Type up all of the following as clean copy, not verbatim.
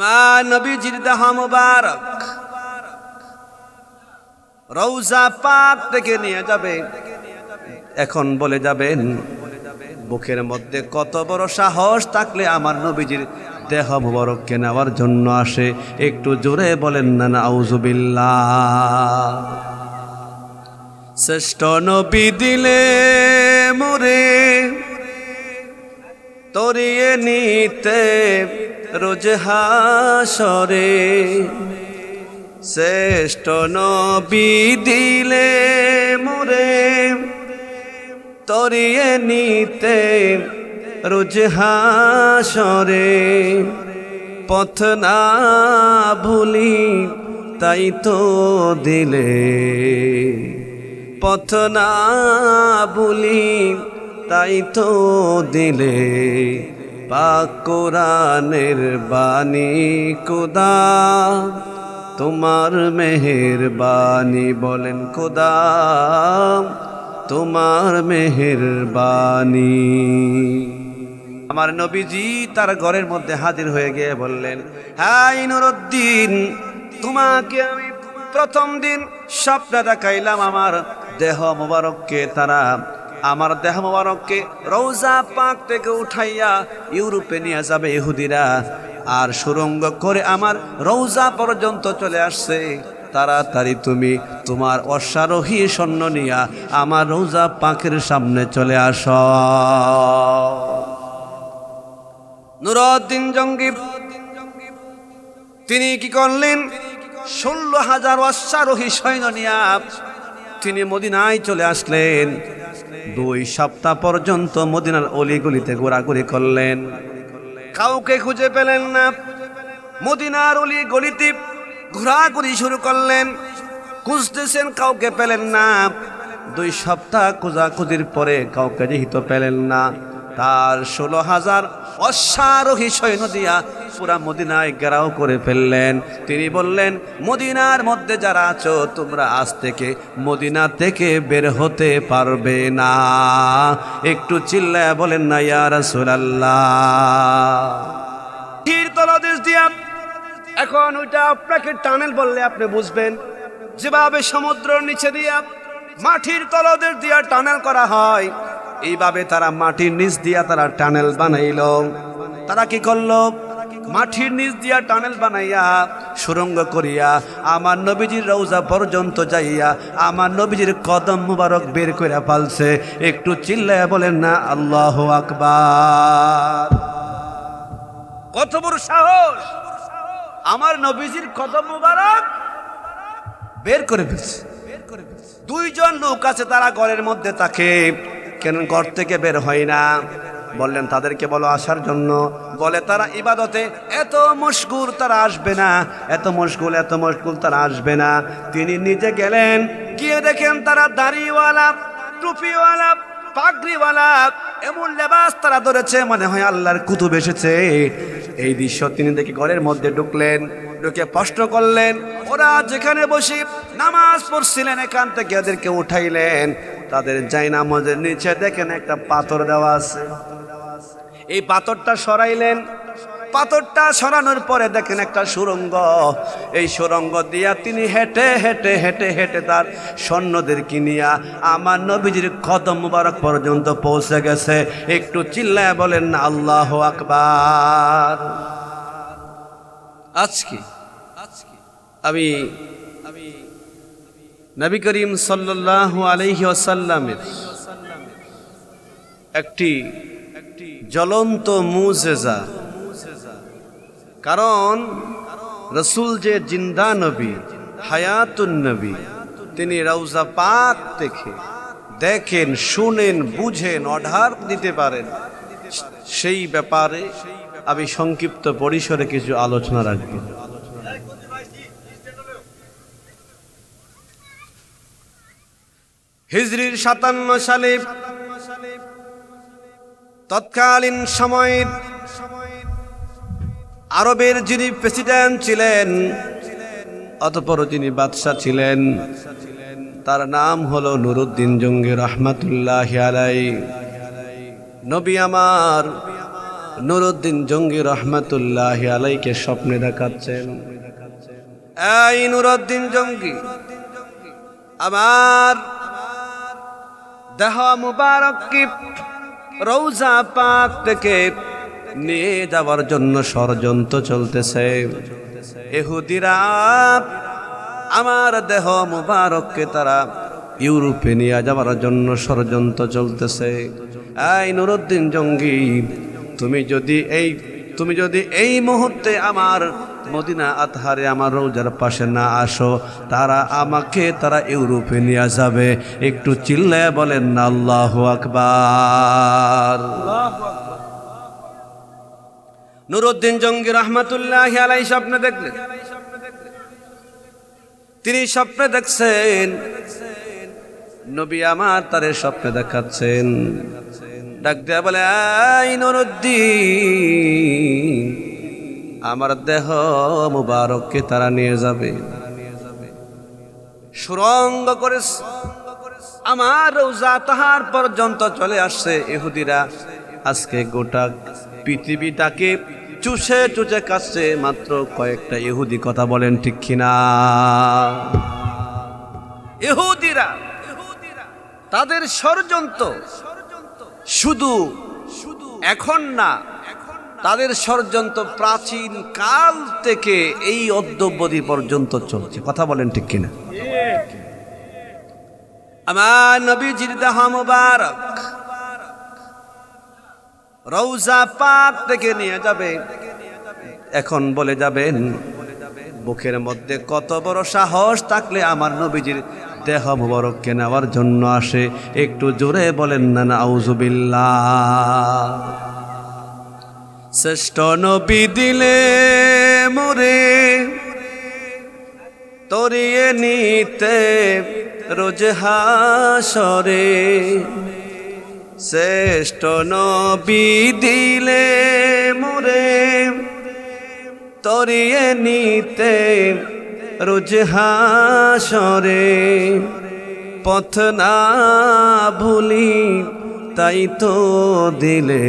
আমার নবীজির দেহ মুবারক রওজা পাক থেকে নিয়ে যাবে। এখন বলে যাবেন বুকের মধ্যে কত বড় সাহস থাকলে আমার নবীজির দেহ মুবারককে নেওয়ার জন্য আসে, একটু জোরে বলেন না নাউজুবিল্লাহ। শ্রেষ্ঠ নবী দিলে মোরে তরিয়ে নিতে রোজ হাসরে, শ্রেষ্ঠ নবী দিলে মোরে তরিয়ে নিতে রোজ হাসরে, পথ না ভুলি তাই তো দিলে, পথ না ভুলি তাই তো দিলে, পাক কোরআনের বাণী খোদা তোমার মেহেরবানি, বলেন খোদা তোমার মেহেরবানি। আমার নবীজি তার ঘরের মধ্যে হাজির হয়ে গিয়ে বললেন, হাই নুরুদ্দিন, তোমাকে আমি প্রথম দিন স্বপ্ন দেখাইলাম আমার দেহ মোবারককে, তারা আমার দেহ মোবারককে রওজা পাক থেকে উঠাইয়া ইউরোপে নিয়ে যাবে ইহুদিরা, আর সুরঙ্গ করে আমার রওজা পর্যন্ত চলে আসছে। তাড়াতাড়ি তুমি তোমার অশ্বারোহী সৈন্য নিয়া আমার রওজা পাকের সামনে চলে আস। নুরুদ্দিন জঙ্গি তিনি কি করলেন, 16,000 অশ্বারোহী সৈন্য নিয়া তিনি মদিনায় চলে আসলেন। 2 সপ্তাহ পর্যন্ত মদিনার অলিগলিতে ঘোরাঘুরি করলেন, কাউকে খুঁজে পেলেন না। মদিনার অলিগলিতে ঘোরাঘুরি শুরু করলেন, খুঁজতেছেন, কাউকে পেলেন না। 2 সপ্তাহ খোঁজাখুঁজির পরে কাউকে যেহেতু পেলেন না, তার 16,000 অশ্বারোহী সৈন্য দিয়া পুরা মদিনায় ঘেরাও করে ফেললেন। তিনি বললেন, মদিনার মধ্যে যারা আছো তোমরা আজ থেকে মদিনা থেকে বের হতে পারবে না। একটু চিল্লায়া বলেন না ইয়া রাসূলুল্লাহ। তীর তলদেশ দিয়া, এখন ওইটা আপনাকে টানেল বললে আপনি বুঝবেন, যেভাবে সমুদ্রের নিচে দিয়া মাটির তলদেশ দিয়া টানেল করা হয়, এইভাবে তারা মাটির নিচ দিয়া তারা টানেল বানাইল। তারা কি করলো, মাটির নিচ দিয়া টানেল বানাইয়া সুরঙ্গ করিয়া আমার নবীজির রওজা পর্যন্ত যাইয়া আমার নবীজির কদম মুবারক বের করে ফেলছে। একটু চিল্লায়া বলেন না আল্লাহু আকবার। কত বড় সাহস, আমার নবীজির কদম মুবারক বের করে ফেলছে। 2 জন লোক আছে, তারা ঘরের মধ্যে থাকে, কেন ঘর থেকে বের হয় না? বললেন তাদেরকে বলো আসার জন্য। বলে তারা ইবাদতে এত মশগুল, তারা আসবে না, এত মশগুল তারা আসবে না। তিনি নিজে গেলেন, গিয়ে দেখেন তারা দাড়িওয়ালা, টুপিওয়ালা, পাগড়িওয়ালা, এমন লেবাস তারা ধরেছে মনে হয় আল্লাহর কুতুব এসেছে। এই দৃশ্য তিনি দেখে ঘরের মধ্যে ঢুকলেন, ঢুকে প্রশ্ন করলেন। ওরা যেখানে বসে নামাজ পড়ছিলেন এখান থেকে ওদেরকে উঠাইলেন। তাদের জায়নামাজের নিচে দেখেন একটা পাথর দেওয়া আছে, এই পাথরটা সরাইলেন। পাথরটা সরানোর পরে দেখেন একটা সুরঙ্গ, এই সুরঙ্গ দিয়া তিনি হেঁটে হেঁটে হেঁটে হেঁটে তার সৈন্যদেরকে নিয়া আমার নবীজির কদম মুবারক পর্যন্ত পৌঁছে গেছে। একটু চিল্লায় বলেন না আল্লাহু আকবার। আজকে আমি নবী করিম সাল্লাল্লাহু আলাইহি ওয়াসাল্লামের একটি জ্বলন্ত মুজিজা, কারণ রাসূল যে জিন্দা নবী, হায়াতুন নবী, তিনি রওজা পাক থেকে দেখেন, শুনেন, বুঝেন, অর্ডার দিতে পারেন। সেই ব্যাপারে আমি সংক্ষিপ্ত পরিসরে কিছু আলোচনা রাখব। হিজরির 57 সালে তৎকালীন সময়ের আরবের যিনি প্রেসিডেন্ট ছিলেন, অতঃপর যিনি বাদশা ছিলেন, তার নাম হলো নুরুদ্দিন জঙ্গি রহমাতুল্লাহি আলাইহি। নবী আমার নুরুদ্দিন জঙ্গি রহমাতুল্লাহি আলাইকে স্বপ্নে দেখাচ্ছেন, এই নুরুদ্দিন জঙ্গি, আমার দেহ মুবারক কি রওজা পাক থেকে নিয়ে যাওয়ার জন্য ষড়যন্ত্র চলতেছে। ইহুদিরা আমার দেহ মুবারককে তারা ইউরোপে নিয়ে যাওয়ার জন্য ষড়যন্ত্র চলতেছে। এই নুরুদ্দিন জঙ্গি, তুমি যদি এই মুহূর্তে আমার মদিনা আতহারে আমার রওজার পাশে না আসো, তারা ইউরোপে নিয়ে যাবে। একটু চিল্লায় বলেন না আল্লাহু আকবার। নুরুদ্দিন জঙ্গি রহমাতুল্লাহি আলাইহি স্বপ্নে দেখলেন, তিনি স্বপ্নে দেখছেন নবী আমার তারে স্বপ্নে দেখাচ্ছেন। ডাক দেয়া বলে, এই নুরুদ্দিন, আমার দেহ মুবারককে তারা নিয়ে যাবে। সুরঙ্গ করে আমার রওজা তাহার পর্যন্ত চলে আসছে। ইহুদিরা আজকে গোটা পৃথিবীটাকে চুষে চুষে কাটছে। মাত্র কয়েকটা ইহুদি কথা বলেন ঠিক কিনা? ইহুদিরা তাদের ষড়যন্ত্র শুধু এখন না, তাদের ষড়যন্ত্র প্রাচীন কাল থেকে এই অদ্যাবধি পর্যন্ত চলছে। কথা বলেন ঠিক কিনা? আমার নবীজির দেহ মুবারক রওজা পাক থেকে নিয়ে যাবে। এখন বলে যাবেন, বুকের মধ্যে কত বড় সাহস থাকলে আমার নবীজির দেহ মুবারককে নেওয়ার জন্য আসে? একটু জোরে বলেন না নাউযুবিল্লাহ। শ্রেষ্ঠ নবী দিলে মোরে তরিয়ে নিতে রোজ হাসরে, শ্রেষ্ঠ নবী দিলে মোরে তরিয়ে নিতে রোজ হাসরে, পথ না ভুলি তাই তো দিলে,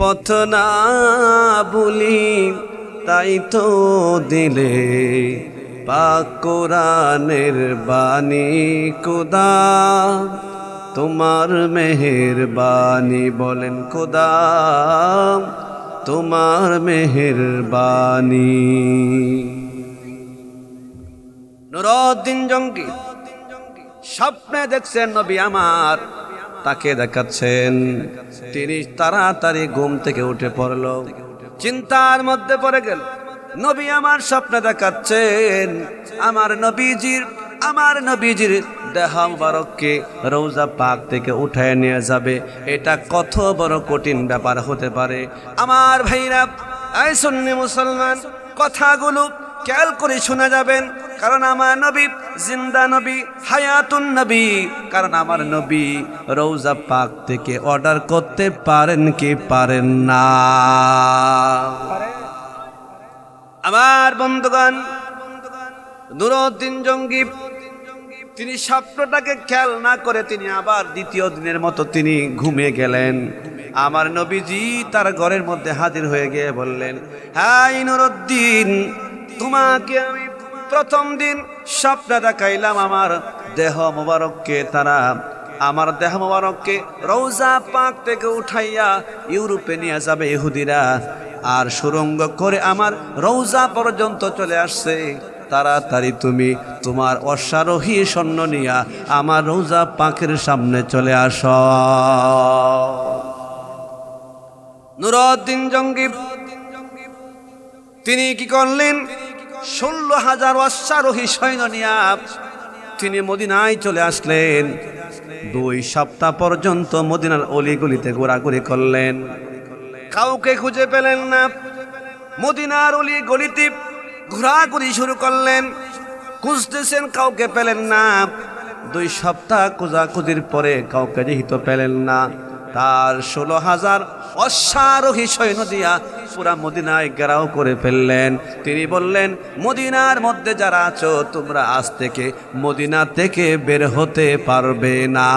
পথ না ভুলি তাই তো দিলে, পাক কোরআনের বাণী খোদা তোমার মেহেরবানি। বলেন খোদা তোমার মেহেরবানি। নুরুদ্দিন জঙ্গি স্বপ্নে দেখছেন নবী আমার, তাকে দেখাচ্ছেন। তিনি তাড়াতাড়ি ঘুম থেকে উঠে পড়ল, চিন্তার মধ্যে পড়ে গেল। নবী আমার স্বপ্নে দেখাচ্ছেন আমার নবীজির দেহ মুবারককে রওজা পাক থেকে উঠায় নিয়ে যাবে। এটা কত বড় কঠিন ব্যাপার হতে পারে। আমার ভাইরা, এই সুন্নি মুসলমান, কথাগুলো খেয়াল করে শোনা যাবেন, কারণ আমার নবী জিন্দা নবী, হায়াতুন নবী। কারণ আমার নবী রওজা পাক থেকে অর্ডার করতে পারেন কি পারেন না? আমার বন্ধুগণ, নুরুদ্দিন জঙ্গি তিনি স্বপ্নটাকে খেয়াল না করে তিনি আবার দ্বিতীয় দিনের মতো তিনি ঘুমিয়ে গেলেন। আমার নবীজি তার ঘরের মধ্যে হাজির হয়ে গিয়ে বললেন, হ্যাঁ নুরুদ্দিন, তোমাকে আমি প্রথম দিন স্বপ্ন দেখাইলাম আমার দেহ মুবারককে রওজা পাক থেকে উঠাইয়া ইউরোপে নিয়ে যাবে ইহুদিরা, আর সুরঙ্গ করে আমার রওজা পর্যন্ত চলে আসছে। তাড়াতাড়ি তুমি তোমার অশ্বারোহী সৈন্য নিয়া আমার রওজা পাকের সামনে চলে আস। নুরুদ্দিন জঙ্গি তিনি কি করলেন? 16,000 অশ্বারোহী সৈন্য নিয়া তিনি মদিনায় চলে আসলেন। 2 সপ্তাহ পর্যন্ত মদিনার অলিগলিতে ঘোরাঘুরি করলেন, কাউকে খুঁজে পেলেন না। মদিনার অলিগলিতে ঘোরাঘুরি শুরু করলেন, খুঁজতেছেন, কাউকে পেলেন না। 2 সপ্তাহ খোঁজাখুঁজির পরে কাউকে যেহেতু পেলেন না, তার 16,000 অশ্বারোহী সৈন্য দিয়া পুরা মদিনায় ঘেরাও করে ফেললেন। তিনি বললেন, মদিনার মধ্যে যারা আছো তোমরা আজ থেকে মদিনা থেকে বের হতে পারবে না।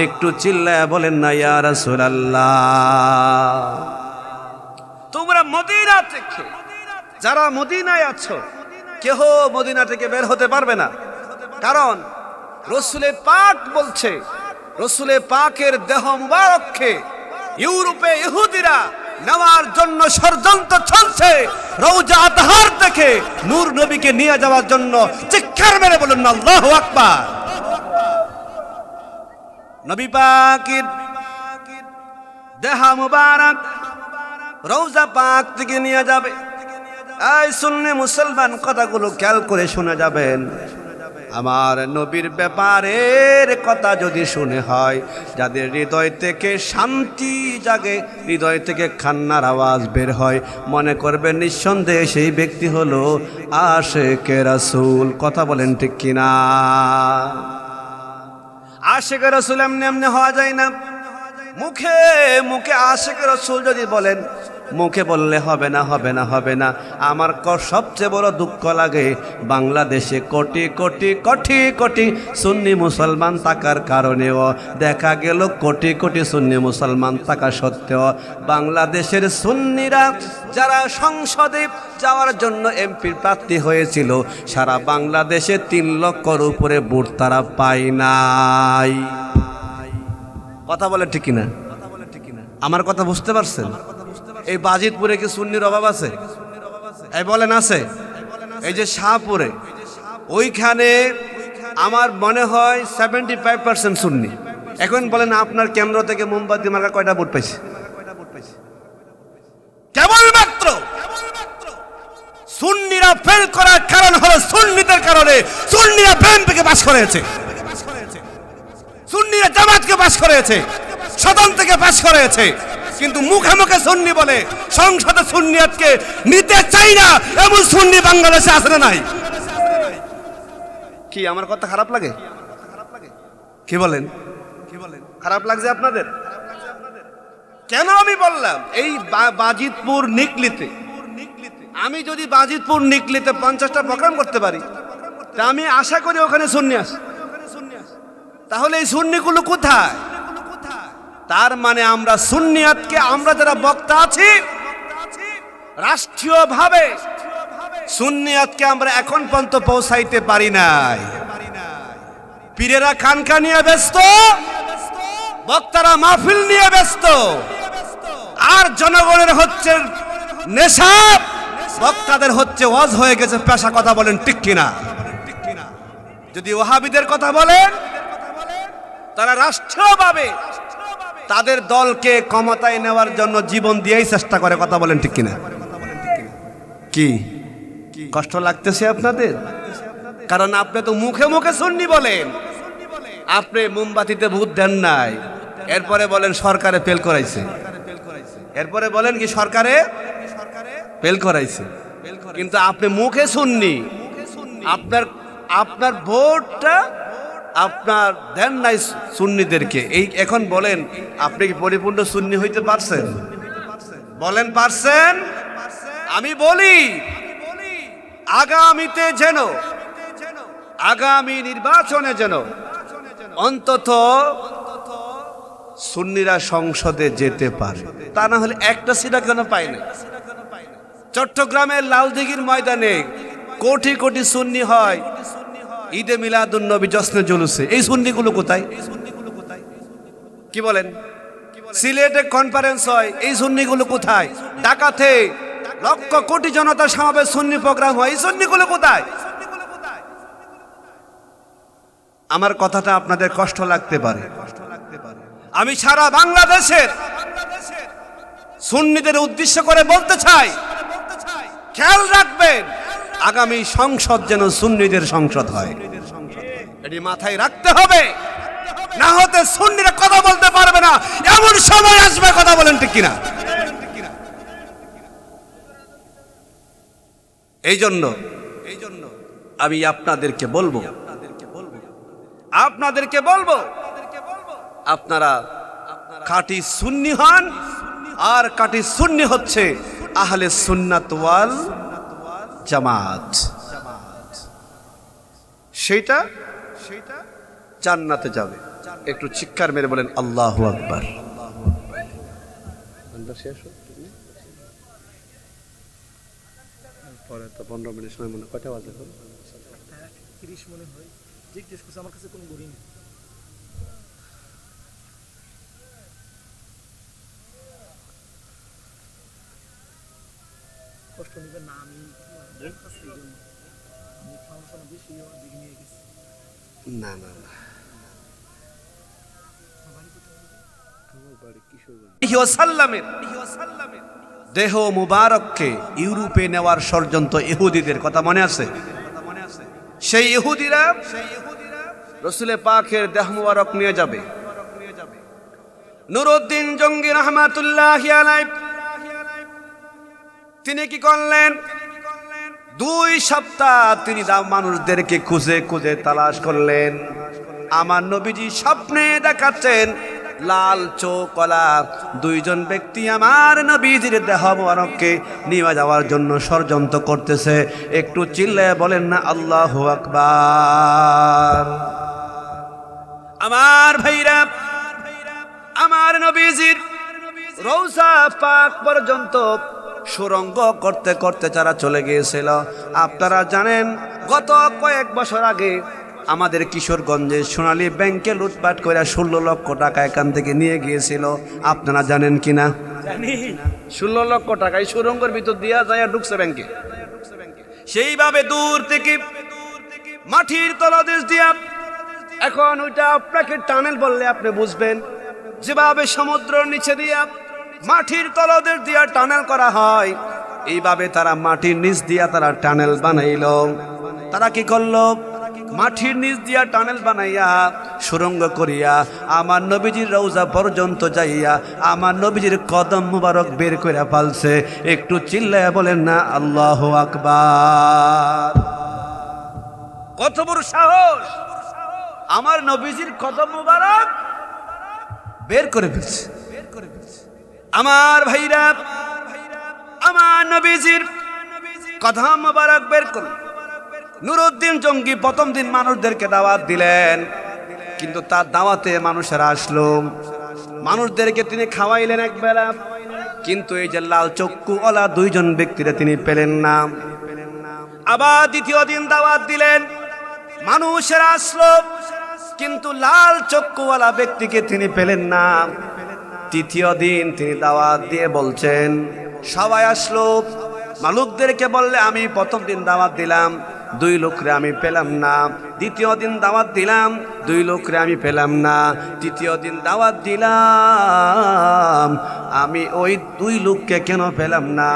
একটু চিল্লায়া বলেন না ইয়া রাসূলুল্লাহ। তোমরা মদিনা থেকে, যারা মদিনায় আছো, কেহ মদিনা থেকে বের হতে পারবে না। কারণ রসুলে পাক বলছে, রসুলে পাকের দেহ মুবারককে ইউরোপে ইহুদিরা নেওয়ার জন্য ষড়যন্ত্র চলছে। রওজা আতহার থেকে নূর নবীকে নিয়ে যাওয়ার জন্য চিৎকার মেরে বলুন না আল্লাহু আকবার। নবী পাকের দেহ মুবারক রওজা পাক থেকে নিয়ে যাবে। এই সুন্নি মুসলমান, কথাগুলো খেয়াল করে শুনে যাবেন। আমার নবীর ব্যাপারের কথা যদি শুনে হয়, যাদের হৃদয় থেকে শান্তি জাগে, হৃদয় থেকে কান্নার আওয়াজ বের হয়, মনে করবেন নিঃসন্দেহে সেই ব্যক্তি হলো আশিকে রাসূল। কথা বলেন ঠিক কিনা? আশিকে রাসূল এমনি এমনি হওয়া যায় না। মুখে মুখে আশিকে রাসূল যদি বলেন, মুখে বললে হবে না, হবে না, হবে না। আমার সবচেয়ে বড় দুঃখ লাগে, বাংলাদেশে কোটি কোটি কোটি কোটি সুন্নি মুসলমান থাকার কারণেও দেখা গেল কোটি কোটি সুন্নি মুসলমান থাকা সত্ত্বেও বাংলাদেশের সুন্নিরা যারা সংসদে যাওয়ার জন্য এমপির প্রার্থী হয়েছিল, সারা বাংলাদেশে 3 লক্ষর উপরে ভোট তারা পায় নাই। কথা বলে ঠিক কিনা? আমার কথা বুঝতে পারছেন? এই বাজিতপুরে কি সুন্নির অভাব আছে? এই বলেন আছে? এই যে শাহপুরে, ওইখানে আমার মনে হয় 75% সুন্নি। এখন বলেন আপনার কেন্দ্র থেকে মোমবাতি মার্কা কয়টা ভোট পাইছে? কেবলমাত্র সুন্নিরা ফেল করার কারণ হলো সুন্নিদের কারণে। সুন্নিরা বিএনপিকে পাস করেছে, সুন্নিরা জামাতকে পাস করেছে, সদন থেকে পাস করেছে, কিন্তু মুখে মুখে সুন্নি বলে সংসদে সুন্নিয়াতকে নিতে চাই না, এমন সুন্নি বাংলাদেশে আছে না নাই? কি আমার কথা খারাপ লাগে? কি বলেন? খারাপ লাগছে আপনাদের? কেন আমি বললাম এই বাজিতপুর নিকলিতে, আমি যদি বাজিতপুর নিকলিতে 50টা প্রোগ্রাম করতে পারি, তা আমি আশা করি ওখানে সুন্নি আসে। তাহলে এই সুন্নিগুলো কোথায়? তার মানে আমরা সুন্নিয়াতকে, আমরা যারা বক্তা আছি রাষ্ট্রীয়ভাবে সুন্নিয়াতকে আমরা এখন পর্যন্ত পৌঁছাইতে পারি নাই। পীরেরা খানকা নিয়ে ব্যস্ত, বক্তারা মাহফিল নিয়ে ব্যস্ত, আর জনগণের হচ্ছে নেশা, বক্তাদের হচ্ছে ওয়াজ হয়ে গেছে পেশা। কথা বলেন ঠিক কিনা? যদি ওহাবিদের কথা বলেন, তারা রাষ্ট্রীয়ভাবে তাদের দলকে ক্ষমতায় নেওয়ার জন্য জীবন দিয়েই চেষ্টা করে। কথা বলেন ঠিক কিনা? কি কষ্ট লাগতেছে আপনাদের? কারণ আপনি তো মুখে মুখে সুন্নি বলেন, আপনি মোমবাতিতে ভূত দেন নাই, এরপরে বলেন সরকারে ফেল করাইছে, এরপরে বলেন কি সরকারে ফেল করাইছে, কিন্তু আপনি মুখে সুন্নি, আপনার ভোটটা আপনার দেন নাই সুন্নিদেরকে। এই এখন বলেন আপনি কি পরিপূর্ণ সুন্নি হইতে পারছেন? বলেন পারছেন? আমি বলি আগামীতে যেন, আগামী নির্বাচনে যেন অন্তত সুন্নিরা সংসদে যেতে পারে, তা না হলে একটা সিটা কেন পায় না? চট্টগ্রামের লালদিঘির ময়দানে কোটি কোটি সুন্নি হয় ঈদে মিলাদুন নবী জশ্নে জুলুসে, এই সুন্নিগুলো কোথায়? কি বলেন? সিলেটে কনফারেন্স হয়, এই সুন্নিগুলো কোথায়? ঢাকাতে লক্ষ কোটি জনতা সমাবেশ সুন্নি প্রোগ্রাম হয়, এই সুন্নিগুলো কোথায়? আমার কথাটা আপনাদের কষ্ট লাগতে পারে, আমি সারা বাংলাদেশের সুন্নিদের উদ্দেশ্য করে বলতে চাই, খেয়াল রাখবেন আগামী সংসদ যেন সুন্নিদের সংসদ হয়, এটি মাথায় রাখতে হবে। না হতে সুন্নিরা কথা বলতে পারবে না, এমন সময় আসবে। কথা বলেন ঠিক কিনা? এই জন্য আমি আপনাদেরকে বলবো, আপনারা খাঁটি সুন্নি হন। আর খাঁটি সুন্নি হচ্ছে আহলে সুন্নাত ওয়াল জামাত। সেইটা জান্নাতে যাবে। একটু চিৎকার মেরে বলেন আল্লাহু আকবার। পরে তো 15 মিনিট সময় মনে কয়টা বাজে? 30 মনে হয়। জিজ্ঞেস করছে, আমার কাছে কোনো ঘড়ি নেই। কষ্ট নিবেন না, আমি বলতেছি এই জন্য। আমি সমস্যা বেশি দিকে নিয়ে গেছি। না না না, দেহ মুবারককে ইউরোপে নেওয়ার ষড়যন্ত্র ইহুদিদের কথা মনে আছে? সেই ইহুদিরা রসুলে পাকের দেহ মুবারক নিয়ে যাবে। নুরউদ্দিন জঙ্গি রহমাতুল্লাহি আলাইহি তিনি কি করলেন? 2 সপ্তাহ তিনি মানুষদেরকে খুঁজে খুঁজে তালাশ করলেন। আমার নবীজি স্বপ্নে দেখাচ্ছেন লাল চোখওয়ালা 2 জন ব্যক্তি আমার নবীজির দেহ মুবারককে নিয়ে যাওয়ার জন্য ষড়যন্ত্র করতেছে। একটু চিল্লায়ে বলেন না আল্লাহু আকবার। আমার ভাইরা, আমার নবীজির রওজা পাক পর্যন্ত সুরঙ্গ করতে করতে যারা চলে গিয়েছিল। আপনারা জানেন গত কয়েক বছর আগে আমাদের কিশোরগঞ্জে সোনালী ব্যাংকে লুটপাট করে 16 লক্ষ টাকা এখান থেকে নিয়ে গিয়েছিল। আপনারা জানেন কিনা? 16 লক্ষ টাকা এই সুরঙ্গের ভিতর দিয়া যায় ঢুকছে ব্যাংকে। সেইভাবে দূর থেকে মাটির তলদেশ দিয়া, এখন ওইটা আপনাকে টানেল বললে আপনি বুঝবেন। যেভাবে সমুদ্রের নিচে দিয়া মাটির তলদেশ দিয়া টানেল করা হয়, এইভাবে তারা মাটির নিচ দিয়া তারা টানেল বানাইল। তারা কি করলো? মাটির নিচ দিয়া টানেল বানাইয়া সুরঙ্গ করিয়া আমার নবীজির রওজা পর্যন্ত যাইয়া আমার নবীজির কদম মুবারক বের করে ফেলছে। একটু চিল্লায়া বলেন না আল্লাহু আকবার। কত বড় সাহস! আমার নবীজির কদম মুবারক বের করে ফেলছে। আমার ভাইরা, আমার নবীজির কদম মুবারক বের করে নুরউদ্দিন জঙ্গি প্রথম দিন মানুষদেরকে দাওয়াত দিলেন, কিন্তু তার দাওয়াতে মানুষেরা আসলো। মানুষদেরকে তিনি খাওয়াইলেন এক বেলা, কিন্তু এই যে লাল চক্ষুওয়ালা 2 জন ব্যক্তিরা তিনি পেলেন না। আবার দ্বিতীয় দিন দাওয়াত দিলেন, মানুষেরা আসলো, কিন্তু লাল চক্ষুওয়ালা ব্যক্তিকে তিনি পেলেন না। তৃতীয় দিন তিনি দাওয়াত দিয়ে বলছেন সবাই আসলো। মালুকদেরকে বললে আমি প্রথম দিন দাওয়াত দিলাম, 2 লোকরে আমি পেলাম না। দ্বিতীয় দিন দাওয়াত দিলাম, 2 লোকরে আমি পেলাম না। তৃতীয় দিন দাওয়াত দিলাম, আমি ওই 2 লোককে কেন পেলাম না?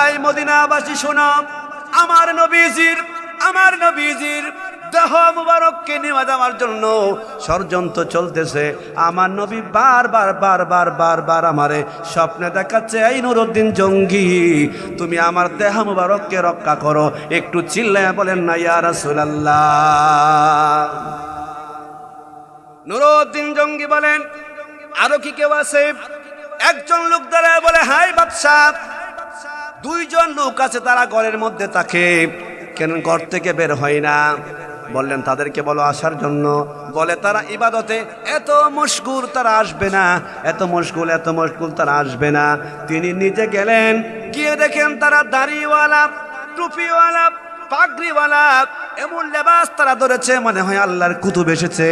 এই মদিনাবাসী শোনো, আমার নবীজির দেহ মুবারককে নিয়ে যাওয়ার জন্য ষড়যন্ত্র চলতেছে। আমার নবী বারবার আমারে স্বপ্নে দেখাচ্ছে, এই নুরউদ্দিন জঙ্গি তুমি আমার দেহ মুবারককে রক্ষা করো। একটু চিল্লায়া বলেন না ইয়া রাসূলুল্লাহ। নুরউদ্দিন জঙ্গি বলেন আরো কি কেউ আছে? একজন লোক দাঁড়ায় বলে হাই বাদশাহ, 2 জন লোক আছে, তারা ঘরের মধ্যে থাকে, কেন ঘর থেকে বের হয় না? বললেন তাদেরকে বলো আসার জন্য। বলে তারা ইবাদতে এত মশগুল, তারা আসবে না, এত মশগুল তারা আসবে না। তিনি নিজে গেলেন, গিয়ে দেখেন তারা দাড়িওয়ালা, টুপিওয়ালা, পাগড়িওয়ালা, এমন লেবাস তারা ধরেছে মনে হয় আল্লাহর কুতুব এসেছে।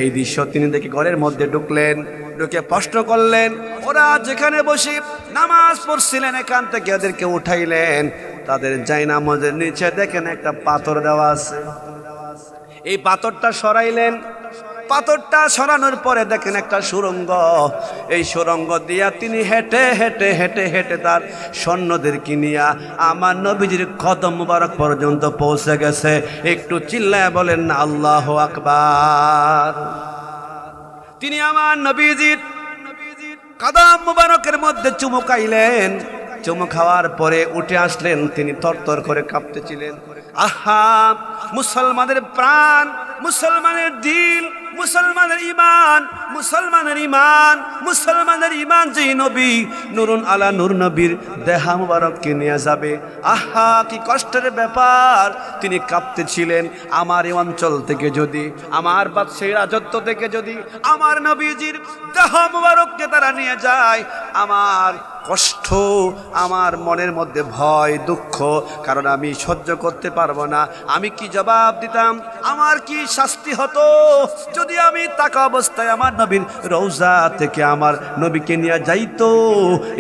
এই দৃশ্য তিনি দেখে ঘরের মধ্যে ঢুকলেন, ঢুকে প্রশ্ন করলেন। ওরা যেখানে বসে নামাজ পড়ছিলেন এখান থেকে ওদেরকে উঠাইলেন। তাদের জায়নামাজের নিচে দেখেন একটা পাথর দেওয়া আছে। এই পাথরটা সরাইলেন। পাথরটা সরানোর পরে দেখেন একটা সুরঙ্গ। এই সুরঙ্গ দিয়া তিনি হেঁটে হেঁটে হেঁটে হেঁটে তার সৈন্যদেরকে নিয়ে আমার নবীজির কদম মুবারক পর্যন্ত পৌঁছে গেছে। একটু চিল্লায় বলেন না আল্লাহু আকবার। তিনি আমার নবীজির কদম মুবারকের মধ্যে চুমু খাইলেন। চুমু খাওয়ার পরে উঠে আসলেন, তিনি তরতর করে কাঁপতেছিলেন। আহা মুসলমানের প্রাণ, মুসলমানের দিল, মুসলমানের ঈমান, মুসলমানের ঈমান, মুসলমানের ঈমান যেই নবী নূরুন আলা নূর নবীর দেহা মুবারককে নিয়ে যাবে। আহা কি কষ্টের ব্যাপার! তিনি কাঁপতেছিলেন, আমার এই অঞ্চল থেকে যদি, আমার বাদশাহী রাজত্ব থেকে যদি আমার নবীজির দেহ মুবারককে তারা নিয়ে যায়, আমার কষ্ট, আমার মনের মধ্যে ভয় দুঃখ, কারণ আমি সহ্য করতে পারবো না। আমি কি জবাব দিতাম, আমার কি শাস্তি হতো যদি আমি তাকা অবস্থায় আমার নবীর রওজা থেকে আমার নবীকে নিয়ে যাইতো?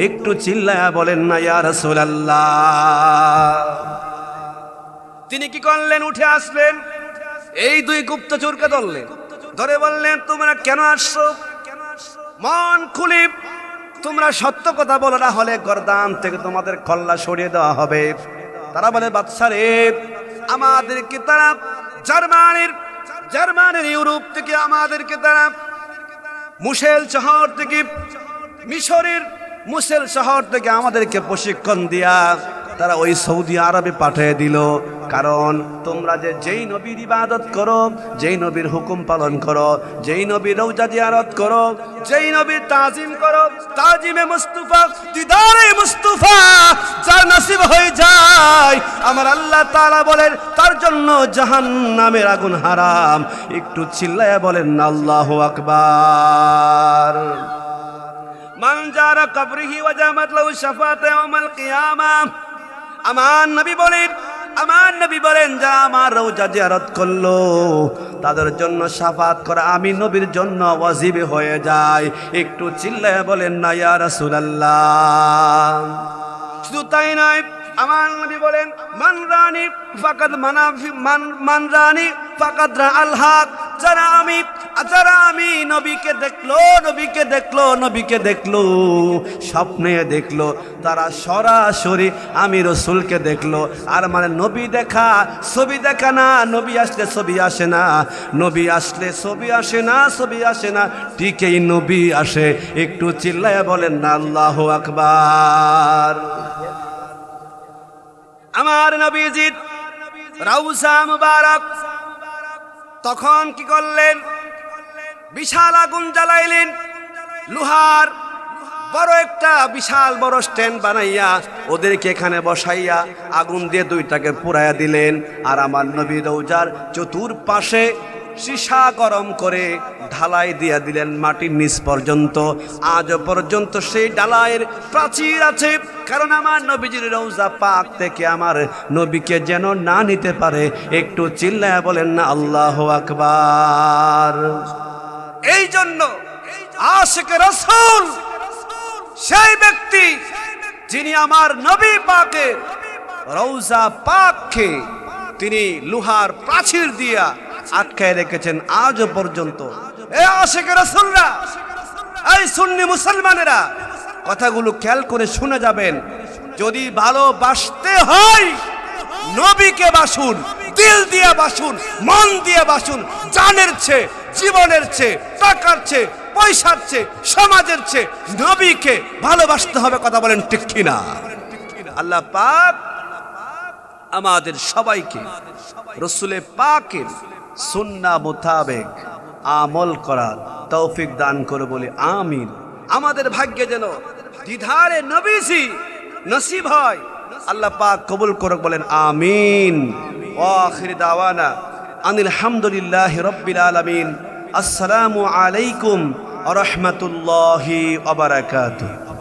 একটু চিল্লায়া বলেন না ইয়া রাসূলুল্লাহ। তিনি কি করলেন? উঠে আসলেন, এই দুই গুপ্তচরকে ধরলেন, ধরে বললেন তোমরা কেন আসছো? মন খুলি তোমরা সত্য কথা বলো, না হলে গর্দান থেকে তোমাদের কল্লা সরিয়ে দেওয়া হবে। তারা বলে বাদশা রে, আমাদেরকে তারা জার্মানির ইউরোপ থেকে আমাদেরকে তারা মুসেল শহর থেকে, মিশরের মুসেল শহর থেকে আমাদেরকে প্রশিক্ষণ দিয়া তারা ওই সৌদি আরবে পাঠিয়ে দিল। কারণ তোমরা যে যেই নবীর ইবাদত করো, যেই নবীর হুকুম পালন করো, যেই নবীর রওজা জিয়ারত করো, যেই নবীর তাজিম করো, তাজিমে মুস্তাফা, দিদারে মুস্তাফা যার নসিব হয়ে যায়, আমার আল্লাহ তাআলা বলেন তার জন্য জাহান্নামের আগুন হারাম। একটু চিল্লায়া বলেন না আল্লাহু আকবার। মান জারা কবরিহি ওয়াজামাত লাহু শাফাআতু ইয়াউমাল কিয়ামা। আমার নবী বলেন যারা আমার রওজা জিয়ারত করলো তাদের জন্য শাফাত করা আমি নবীর জন্য ওয়াজিব হয়ে যায়। একটু চিল্লায়া বলেন না ইয়া রাসূলুল্লাহ। শুধু তাই নয়, আমার নবী বলেন মান রানি ফাকাদ রাআল হক। যারা আমি নবীকে দেখলো স্বপ্নে দেখলো, তারা সরাসরি আমি রসুলকে দেখলো। আর মানে নবী দেখা ছবি দেখা না, নবী আসলে ছবি আসে না, নবী আসলে ছবি আসে না, ছবি আসে না, ঠিকই নবী আসে। একটু চিল্লায়া বলেন না আল্লাহু আকবার। আমার নবীজির রওজা মুবারক তখন কি করলেন? বিশাল আগুন জ্বালাইলেন, লোহার বড় একটা বিশাল বড় স্ট্যান্ড বানাইয়া ওদেরকে এখানে বসাইয়া আগুন দিয়ে দুইটাকে পুরাইয়া দিলেন। আর আমার নবী রওজার চতুর্পাশে সীসা গরম করে ঢালাই দিয়া দিলেন মাটির নিচ পর্যন্ত। আজ পর্যন্ত সেই ঢালাইয়ের প্রাচীর আছে, কারণ আমার নবীজির রওজা পাক থেকে আমার নবীকে যেন না নিতে পারে। একটু চিল্লায়া বলেন না আল্লাহু আকবার। এই জন্য আশিকে রাসূল সেই ব্যক্তি যিনি আমার নবী পাকের রওজা পাককে তিনি লোহার প্রাচীর দিয়া আটকায় রেখেছেন আজও পর্যন্ত। এই আশিকে রাসূলরা, এই সুন্নি মুসলমানেরা, কথাগুলো খেয়াল করে শুনে যাবেন। যদি ভালোবাসতে হয় নবীকে বাসুন, দিল দিয়ে বাসুন, মন দিয়ে বাসুন, জানের চেয়ে, জীবনের চেয়ে, টাকার চেয়ে, পয়সার চেয়ে, সমাজের চেয়ে নবীকে ভালোবাসতে হবে। কথা বলেন ঠিক কিনা? আল্লাহ পাক আমাদের সবাইকে রসুলে পাকের সুন্নাহ মোতাবেক আমল করার তৌফিক দান করে বলে আমিন। আমাদের ভাগ্যে যেন দিদারে নবীজি নসিব হয়, আল্লাহ পাক কবুল করুক, বলেন আমিন। ওয়া আখির দাওয়ানা আনিল হামদুলিল্লাহি রাব্বিল আলামিন। আসসালামু আলাইকুম ওয়া রাহমাতুল্লাহি ওয়া বারাকাতুহু।